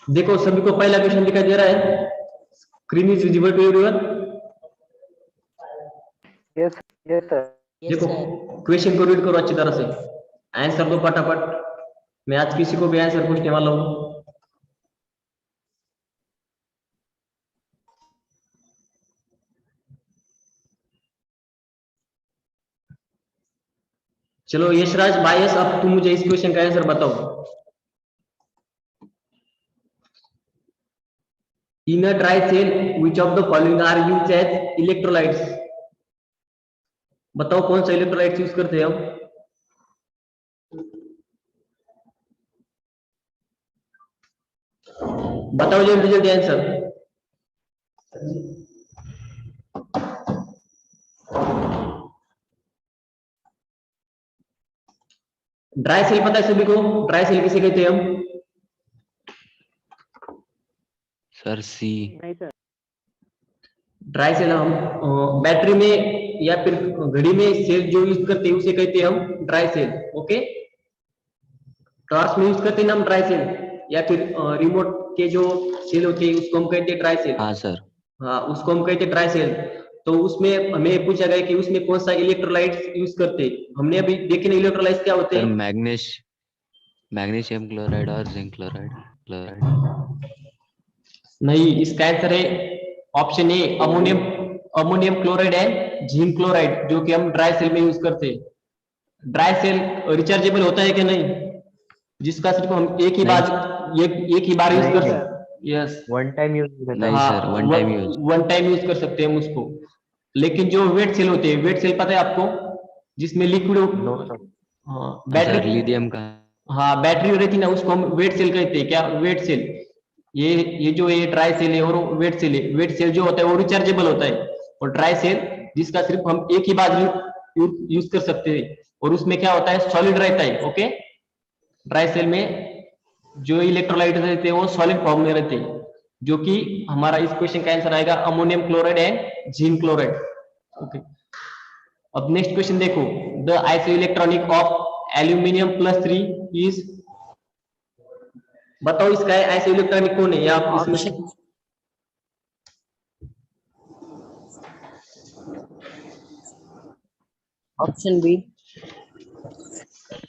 देखो सभी को पहला क्वेश्चन दिखाई दे रहा है, screen is visible to everyone. Yes sir. देखो क्वेश्चन को रीड करो अच्छी तरह से, आंसर दो फटाफट। मैं आज किसी को भी आंसर पूछने वाला हूँ। चलो यशराज बायस, अब तुम मुझे इस क्वेश्चन का आंसर बताओ। In a dry cell, which of the following are used as electrolytes? बताओ कौन सा इलेक्ट्रोलाइट्स यूज करते हैं हम? बताओ जल्दी जल्दी आंसर। ड्राई सेल पता है सभी को? ड्राई सेल किसे कहते हैं हम? सर सी। नहीं सर। ड्राई सेल हम बैटरी में या फिर घड़ी में सेल जो यूज करते हैं उसे कहते हैं हम ड्राई सेल। ओके, टॉर्च में यूज करते हैं हम ड्राई सेल, या फिर रिमोट के जो सेल होते हैं उसको हम कहते हैं ड्राई सेल। हाँ सर। हाँ, उसको हम कहते हैं ड्राई सेल। तो उसमें हमें पूछा गया कि उसमें कौन सा इलेक्ट्रोलाइट्स यूज करते हैं। हमने अभी देखे ना इलेक्ट्रोलाइट्स क्या होते सर हैं। मैग्नीशियम क्लोराइड और जिंक क्लोराइड। नहीं, इसका आंसर है option A, ammonium chloride and zinc chloride, जो कि हम ड्राई सेल में यूज करते हैं। ड्राई सेल रिचार्जेबल होता है कि नहीं, जिसका सिर्फ हम एक ही बार यूज कर सकते। यस, वन टाइम यूज नहीं सर, वन टाइम यूज कर सकते हैं हम उसको। लेकिन जो वेट सेल होते हैं, वेट सेल पता है आपको, जिसमें लिक्विड बैटरी लिथियम का। हाँ, बैटरी रहती ना, उसको हम वेट सेल कहते हैं। क्या वेट सेल? ये जो ये ड्राई सेल है और वेट सेल है। वेट सेल जो होता है वो रिचार्जेबल होता है, और ड्राई सेल जिसका सिर्फ हम एक ही बार यूज कर सकते हैं, और उसमें क्या होता है, सॉलिड रहता है। ओके, ड्राई सेल में जो इलेक्ट्रोलाइट रहते हैं वो सॉलिड फॉर्म में रहते हैं, जो कि हमारा इस क्वेश्चन का आंसर आएगा ammonium chloride and zinc chloride. Okay, अब नेक्स्ट क्वेश्चन देखो, the isoelectronic of aluminium +3 is. बताओ इसका आइसोइलेक्ट्रॉनिक कौन है? या आप इसमें ऑप्शन बी।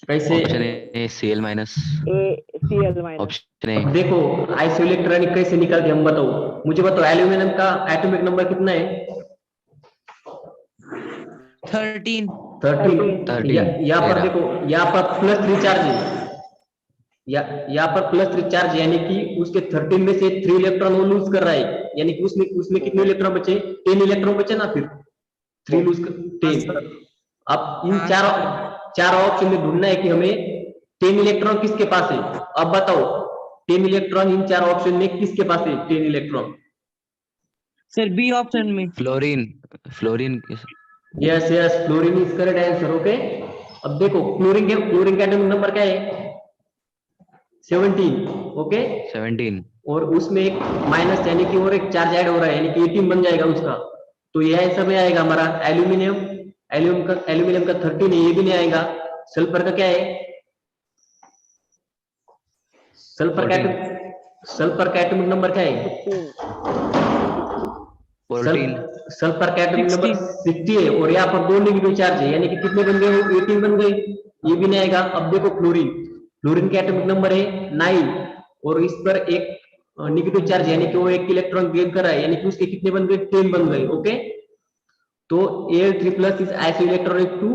कैसे? Option A Cl-। Cl-। Option A. अब देखो आइसोइलेक्ट्रॉनिक कैसे निकालते हैं हम, बताओ मुझे। बताओ एल्यूमिनियम का एटॉमिक नंबर कितना है? 13। यहाँ पर देखो, यहाँ पर +3 चार्ज है, यहाँ पर +3 चार्ज, यानी कि उसके 13 में से 3 इलेक्ट्रॉन वो लूज कर रहा है, यानी कि उसमें कितने इलेक्ट्रॉन बचे? 10 इलेक्ट्रॉन बचे ना, फिर 3 लूज कर 10। अब इन चार ऑप्शन में ढूंढना है कि हमें 10 इलेक्ट्रॉन किसके पास है। अब बताओ 10 इलेक्ट्रॉन इन 4 ऑप्शन में किसके पास है 10 इलेक्ट्रॉन? सर बी ऑप्शन में। Fluorine. Yes, fluorine is correct answer. Okay, अब देखो क्लोरीन का एटॉमिक नंबर क्या है? 17। ओके, 17। और उसमें एक माइनस यानी कि और एक चार्ज ऐड हो रहा है, यानी कि 18 बन जाएगा उसका। तो यह आंसर में आएगा हमारा एल्यूमिनियम का 13 है, ये भी नहीं आएगा। सल्फर का क्या है? सल्फर का एटॉमिक नंबर क्या है? 14। सल्फर का एटॉमिक नंबर 60 है, और यहाँ पर 2 नेगेटिव चार्ज है, यानी कि कितने बन गए? 18 बन गए, ये भी नहीं आएगा। अब देखो फ्लोरीन का एटॉमिक नंबर है 9, और इस पर एक नेगेटिव चार्ज, यानी कि वो एक इलेक्ट्रॉन गेन कर रहा है, यानी कि उसके कितने बन गए? 10 बन गए। ओके, तो Al3+ is isoelectronic to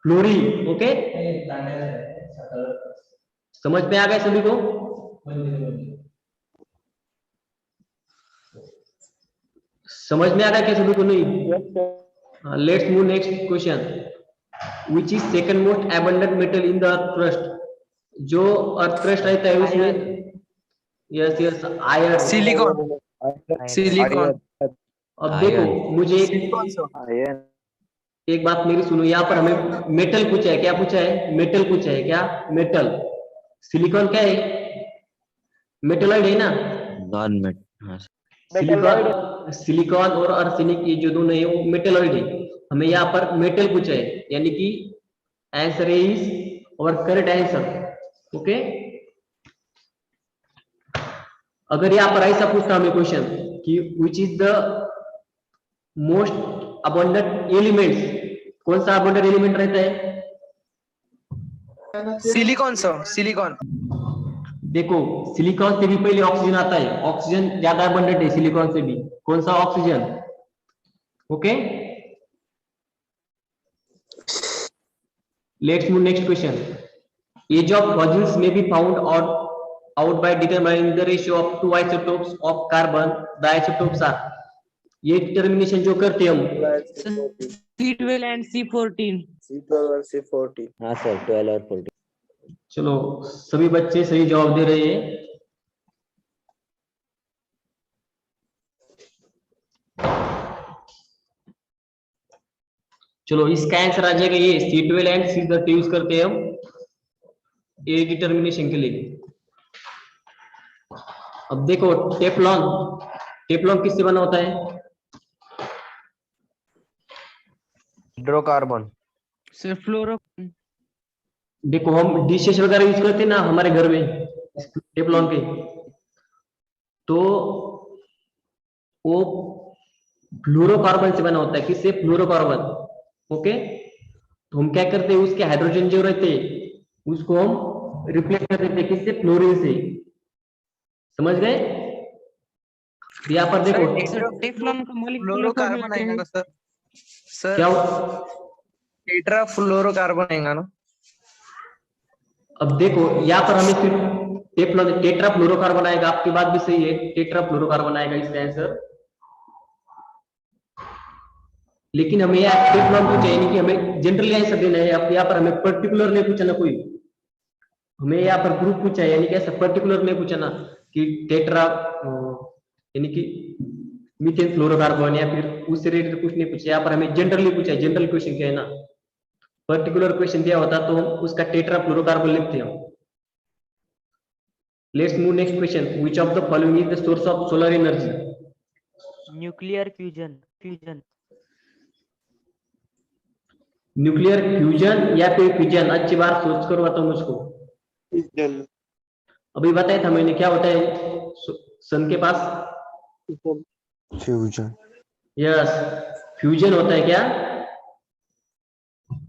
fluorine. Okay, समझ में आ गया सभी को? समझ में आ गया क्या सभी को? नहीं? Let's move next question. Which is second most abundant metal in the earth crust? जो अर्थ क्रस्ट रहता है उसमें, यस आयरन। सिलिकॉन। अब देखो मुझे एक बात मेरी सुनो, यहाँ पर हमें मेटल पूछा है। क्या पूछा है? मेटल पूछा है। क्या मेटल? सिलिकॉन क्या है? मेटलॉइड है ना? Non metal. सिलिकॉन और आर्सेनिक, ये जो दोनों है वो मेटलॉइड है। हमें यहाँ पर मेटल पूछा है, यानी कि आंसर इज और करेक्ट आंसर ओके। अगर यहाँ पर ऐसा पूछता हमें क्वेश्चन कि which is the most abundant elements, कौन सा अबंडेंट एलिमेंट रहता है? Silicon sir, silicon. देखो सिलिकॉन से भी पहले ऑक्सीजन आता है, ऑक्सीजन ज्यादा अबंडेंट है सिलिकॉन से भी। कौन सा? Oxygen. Okay, let's move next question. Age of fossils may be found out by determining the ratio of two isotopes of carbon. The isotopes are, ये डिटर्मिनेशन जो करते हैं हम, C12 and C14. C12 और C14। हाँ sir 12 और 14। चलो सभी बच्चे सही जवाब दे रहे हैं। चलो इसका आंसर आ जाएगा ये C12 एंड C13 यूज करते हैं हम ए डिटर्मिनेशन के लिए। अब देखो टेफ्लॉन, टेफ्लॉन किससे बना होता है? हाइड्रोकार्बन। Sir, fluoro. देखो हम डिशेस वगैरह यूज करते हैं ना हमारे घर में टेफ्लॉन के, तो वो फ्लोरोकार्बन से बना होता है। किससे? फ्लोरोकार्बन। ओके, तो हम क्या करते हैं, उसके हाइड्रोजन जो रहते हैं उसको हम रिप्लेस कर देते हैं। किससे? फ्लोरीन से। समझ गए? यहाँ पर देखो Sir, Teflon का molecular फ्लोरोकार्बन formula आएगा क्या ना है? सर? सर क्या टेट्रा फ्लोरोकार्बन आएगा ना? अब देखो यहाँ पर हमें सिर्फ टेट्रा फ्लोरोकार्बन आएगा। आपकी बात भी सही है, टेट्रा फ्लोरोकार्बन आएगा इसका आंसर। लेकिन हमें यहाँ टेफ्लॉन पूछा, यानी कि हमें जनरली आंसर देना है। अब यहाँ पर हमें पर्टिकुलर नहीं पूछा ना कोई, हमें यहाँ पर ग्रुप पूछा है, यानी कि ऐसा पर्टिकुलर नहीं पूछा ना कि टेट्रा यानी कि मीथेन फ्लोरोकार्बन या फिर उससे रिलेटेड कुछ नहीं पूछा। यहाँ पर हमें जनरली पूछा है। जनरल क्वेश्चन क्या है ना, पर्टिकुलर क्वेश्चन दिया होता तो हम उसका टेट्रा फ्लोरोकार्बन लिखते हैं। Let's move next question. Which of the following is the source of solar energy? Nuclear fusion. Nuclear fusion या फिर फिजन? अच्छी बात सोच कर बताओ मुझको। अभी बताया था मैंने, क्या होता है सन के पास? फ्यूजन। यस, फ्यूजन होता है। क्या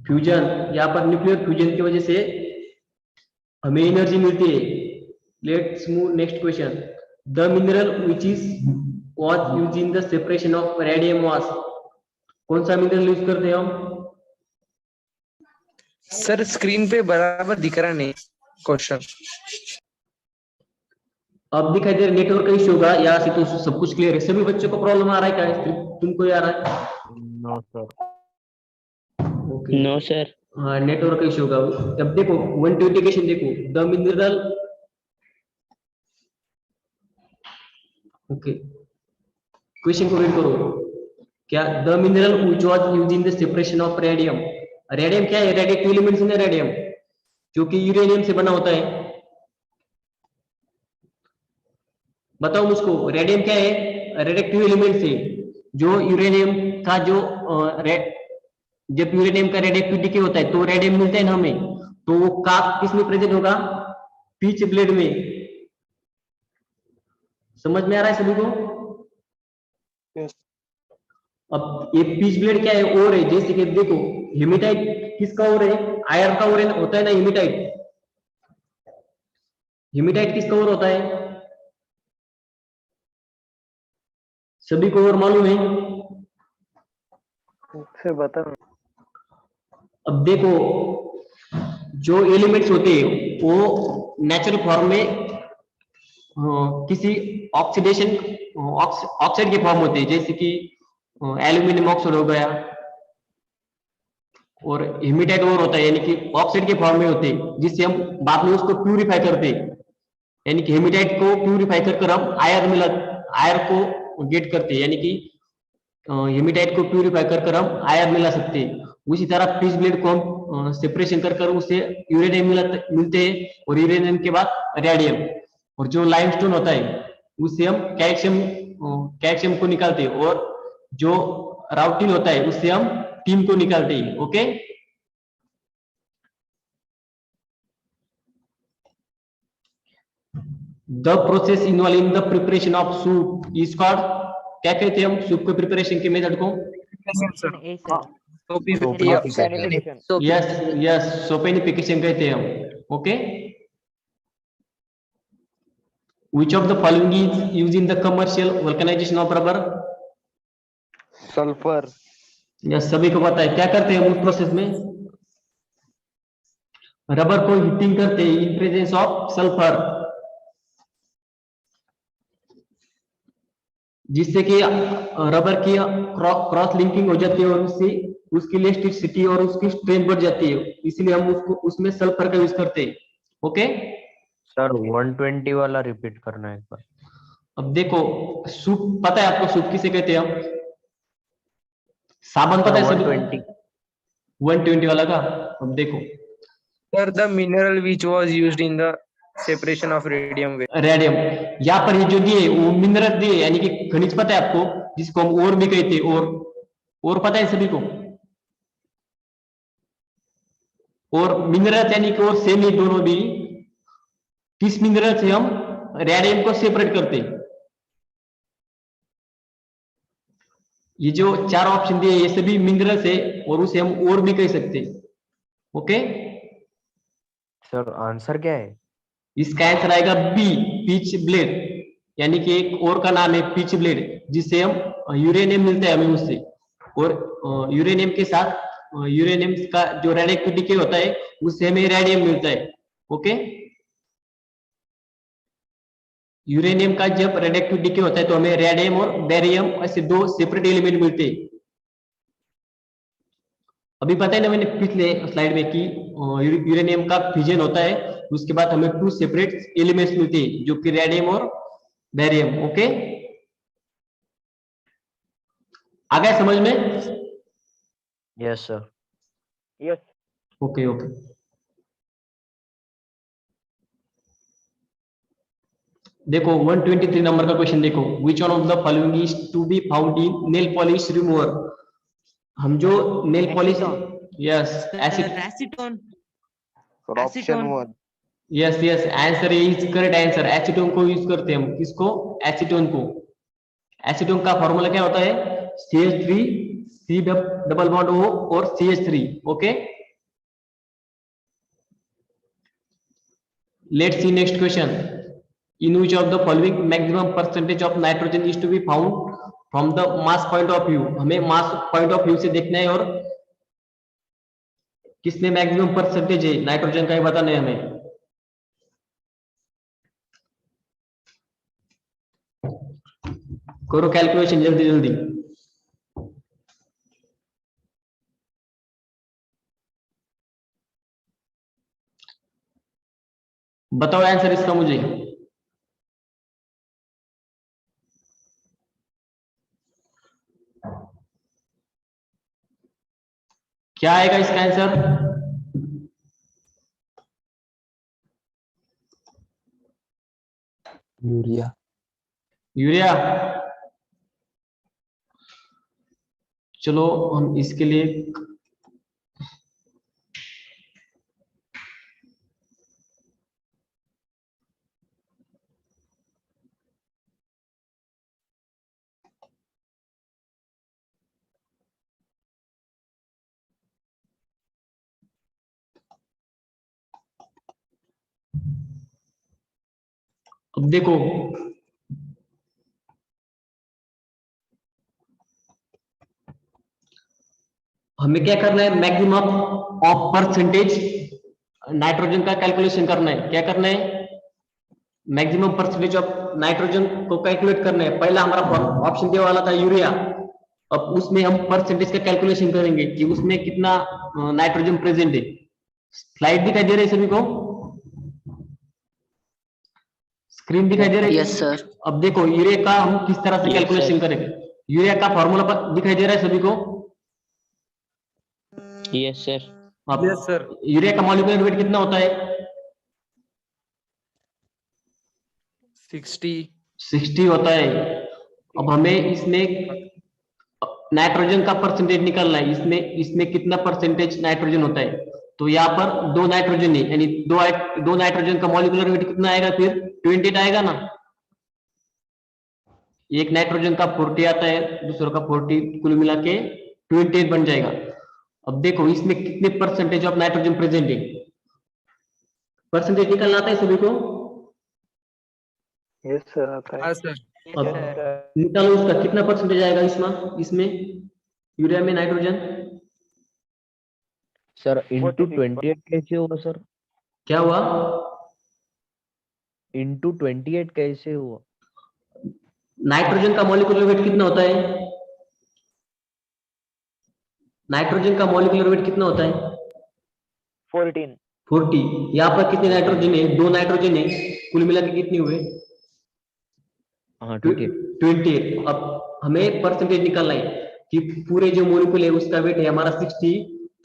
फ्यूजन? यहाँ पर न्यूक्लियर फ्यूजन की वजह से हमें एनर्जी मिलती है। Let's move next question. The mineral which is was used in the separation of radium was? कौन सा मिनरल यूज करते हैं हम? सर स्क्रीन पे बराबर दिख रहा नहीं क्वेश्चन। अब दिखाई दे रहा? नेटवर्क का इश्यू होगा यहाँ से, तो सब कुछ क्लियर है। सभी बच्चों को प्रॉब्लम आ रहा है क्या? सिर्फ तुमको ही आ रहा है? No sir. Okay, No, sir. हाँ नेटवर्क का इश्यू होगा। अब देखो 120 क्वेश्चन देखो। द मिनरल, ओके क्वेश्चन को रीड करो। क्या? The mineral which was used in the separation of radium. Radium क्या है? रेडिएटिव एलिमेंट्स है रेडियम, जो कि यूरेनियम से बना होता है। बताओ मुझको, रेडियम क्या है? रेडिएटिव एलिमेंट से जो यूरेनियम का जो जब यूरेनियम का रेडिएटिव डिके होता है तो रेडियम मिलता है ना हमें, तो वो का किस में प्रेजेंट होगा? पिच ब्लेड में। समझ में आ रहा है सभी को? अब ये पिच ब्लेड क्या है? ओर है। जैसे कि देखो हेमेटाइट किसका ओर है? आयरन का ओर होता है ना, हेमेटाइट। हेमेटाइट किसका ओर होता है? सभी को और मालूम है? से बता। अब देखो जो एलिमेंट्स होते हैं वो नेचुरल फॉर्म में किसी ऑक्सीडेशन ऑक्साइड के फॉर्म होते हैं, जैसे कि एल्यूमिनियम ऑक्साइड हो गया, और हेमेटाइट और होता है यानी कि ऑक्साइड के फॉर्म में होते हैं, जिससे हम बाद में उसको प्यूरिफाई करते हैं। यानी कि हेमेटाइट को प्यूरिफाई कर हम आयर को गेट करते हैं, यानी कि हेमेटाइट को प्यूरिफाई कर हम आयर मिला सकते हैं। उसी तरह पिच ब्लेड को हम सेपरेशन कर उससे यूरेनियम मिलते हैं, और यूरेनियम के बाद रेडियम, और जो लाइमस्टोन होता है उससे हम कैल्शियम को निकालते हैं, और जो राउटिल होता है उससे हम टीम को निकालते हैं। Okay, the process involve in the preparation of soup is called, क्या कहते हैं हम सूप के प्रिपरेशन के मेथड को? Option A, sir. Sanitation. Yes yes, saponification कहते हैं हम। Okay, which of the following is use in the commercial vulcanisation of rubber? Sulfur. Yes, सभी को पता है। क्या करते हैं हम उस प्रोसेस में? रबर को हीटिंग करते हैं इन प्रेजेंस ऑफ सल्फर, जिससे कि रबर की क्रॉस लिंकिंग हो जाती है और उससे उसकी इलास्टिसिटी और उसकी स्ट्रेंथ बढ़ जाती है, इसलिए हम उसको उसमें सल्फर का यूज करते हैं। ओके, सर 120 वाला रिपीट करना है एक बार। अब देखो, सूप पता है आपको, सूप किसे कहते हैं हम? साबुन पता है सभी? 120 120 वाला का। अब देखो, Sir, the mineral which was used in the separation of radium waste. Radium, यहाँ पर ये जो दिए वो मिनरल दिए, यानी कि खनिज पता है आपको, जिसको हम ओर भी कहते हैं। और पता है सभी को? और मिनरल यानी कि और सेमी दोनों भी, किस मिनरल से हम रेडियम को सेपरेट करते हैं? ये जो चार ऑप्शन दिए ये सभी मिनरल से, और उसे हम और भी कह सकते हैं। ओके, सर आंसर क्या है? इसका आंसर आएगा बी, पिच ब्लेड, यानी कि एक और का नाम है पिच ब्लेड, जिससे हम यूरेनियम मिलता है हमें उससे, और यूरेनियम के साथ यूरेनियम का जो रेडियोएक्टिव डिके होता है उससे हमें रेडियम मिलता है। ओके, यूरेनियम का जब रेडियोएक्टिव डिके होता है तो हमें रेडियम और बेरियम ऐसे दो सेपरेट एलिमेंट मिलते हैं। अभी पता है ना मैंने पिछले स्लाइड में कि यूरेनियम का फिजन होता है, उसके बाद हमें टू सेपरेट एलिमेंट्स मिलते हैं जो कि रेडियम और बेरियम। ओके, आ गया समझ में? Yes sir. Yes. Okay okay, देखो 123 नंबर का क्वेश्चन देखो, which one of the following is to be found in nail polish remover? हम जो nail polish, yes acid, acetone. For option Acetone. 1. Yes yes, answer is correct answer. Acetone को use करते हैं हम, किसको? Acetone को। Acetone का formula क्या होता है? CH3 C double bond O और CH3। Okay, let's see next question. In which of the following maximum percentage of nitrogen is to be found from the mass point of view? हमें mass point of view से देखना है, और किसमें maximum percentage है nitrogen का ये बताना है हमें। करो कैलकुलेशन जल्दी जल्दी। बताओ आंसर इसका मुझे। क्या आएगा इसका आंसर? यूरिया। यूरिया। चलो हम इसके लिए अब देखो, हमें क्या करना है? मैक्सिमम ऑफ परसेंटेज नाइट्रोजन का कैलकुलेशन करना है। क्या करना है? मैक्सिमम परसेंटेज ऑफ नाइट्रोजन को कैलकुलेट करना है। पहला हमारा ऑप्शन दिया वाला था यूरिया, अब उसमें हम परसेंटेज का कैलकुलेशन करेंगे कि उसमें कितना नाइट्रोजन प्रेजेंट है। स्लाइड दिखाई दे रही है सभी को? स्क्रीन दिखाई दे रही है? Yes sir. अब देखो यूरिया का हम किस तरह से Yes, कैलकुलेशन sir. करेंगे। यूरिया का फॉर्मूला दिखाई दे रहा है सभी को? Yes sir. अब Yes, sir. यूरिया का मॉलिक्यूलर वेट कितना होता है? 60 होता है। अब हमें इसमें नाइट्रोजन का परसेंटेज निकालना है, इसमें कितना परसेंटेज नाइट्रोजन होता है। तो यहाँ पर 2 नाइट्रोजन है, यानी दो नाइट्रोजन का मॉलिक्यूलर वेट कितना आएगा फिर 28 आएगा ना। एक नाइट्रोजन का 40 आता है, दूसरों का 40, कुल मिला के 28 बन जाएगा। अब देखो इसमें कितने परसेंटेज ऑफ नाइट्रोजन प्रेजेंट है, परसेंटेज निकालना आता है सभी को। यस सर आता है। हाँ सर। अब निकालो उसका कितना परसेंटेज आएगा इसमें यूरिया में नाइट्रोजन। सर इंटू 46 28 कैसे हुआ सर? क्या हुआ? इंटू 28 कैसे हुआ? नाइट्रोजन का मॉलिक्यूलर वेट कितना होता है? नाइट्रोजन का मॉलिक्यूलर वेट कितना होता है? 14 40। यहाँ पर कितने नाइट्रोजन है? 2 नाइट्रोजन है, कुल मिला के कितने हुए? हाँ 28। 28। अब हमें परसेंटेज निकालना है कि पूरे जो मॉलिक्यूल है उसका वेट है हमारा 60,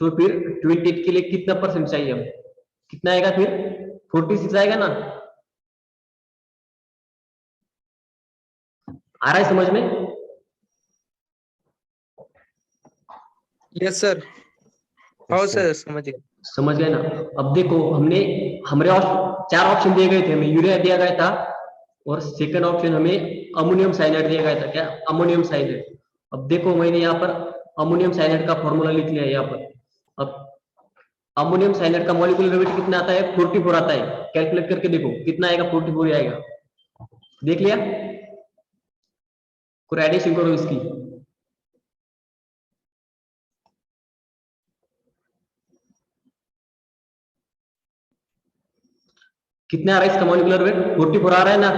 तो फिर 28 के लिए कितना परसेंट चाहिए हमें? कितना आएगा फिर? 46 आएगा ना। आ रहा है समझ में? Yes sir. हाँ सर समझ गया। समझ गए ना। अब देखो हमारे 4 ऑप्शन दिए गए थे, हमें यूरिया दिया गया था और सेकंड ऑप्शन हमें अमोनियम साइनाइड दिया गया था। क्या? Ammonium cyanide. अब देखो मैंने यहाँ पर अमोनियम साइनाइड का फॉर्मूला लिख लिया है यहाँ पर। अब अमोनियम साइनाइड का मॉलिक्यूलर वेट कितना आता है? 44 आता है। कैलकुलेट करके देखो कितना आएगा। 44 ही आएगा। देख लिया? कोई एडिशन करो इसकी। कितना आ रहा है इसका मॉलिक्यूलर वेट? 44 आ रहा है ना।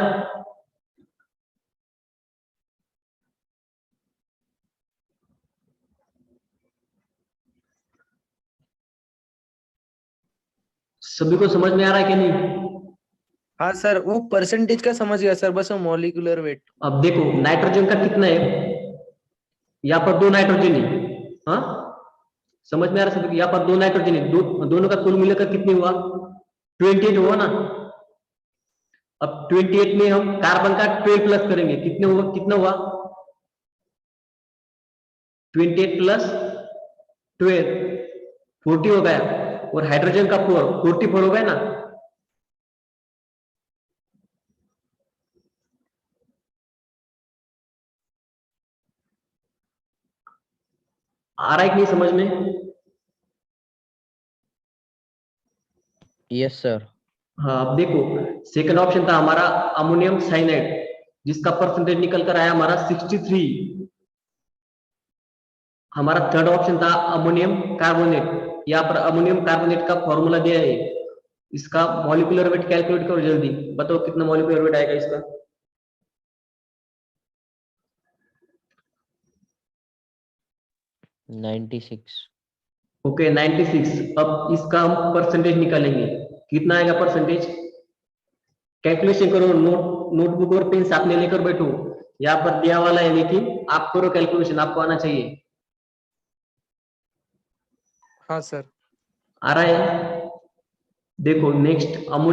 सभी को समझ में आ रहा है कि नहीं? हाँ सर वो परसेंटेज का समझ गया सर, बस वो मॉलिक्यूलर वेट। अब देखो नाइट्रोजन का कितना है, यहाँ पर 2 नाइट्रोजन है। हाँ समझ में आ रहा है सभी? यहाँ पर 2 नाइट्रोजन है, दोनों का कुल मिलाकर कितने हुआ? 28 हुआ ना। अब 28 में हम कार्बन का 12 प्लस करेंगे, कितने हुआ? कितना हुआ? 28 प्लस 12 40 हो गया, और हाइड्रोजन का 4 44 हो गया ना। आ रहा है कि नहीं समझ में? Yes sir. हाँ अब देखो सेकंड ऑप्शन था हमारा अमोनियम साइनाइड, जिसका परसेंटेज निकल कर आया हमारा 63। हमारा थर्ड ऑप्शन था अमोनियम कार्बोनेट। यहाँ पर अमोनियम कार्बोनेट का फॉर्मूला दिया है, इसका मॉलिक्यूलर वेट कैलकुलेट करो जल्दी, बताओ कितना मॉलिक्यूलर वेट आएगा इसका। 96। ओके 96। अब इसका हम परसेंटेज निकालेंगे, कितना आएगा परसेंटेज? कैलकुलेशन करो, नोटबुक और पेन साथ में लेकर बैठो, यहाँ पर दिया वाला है लेकिन आप करो कैलकुलेशन, आपको आना चाहिए। हाँ सर। आ रहा है? देखो नेक्स्ट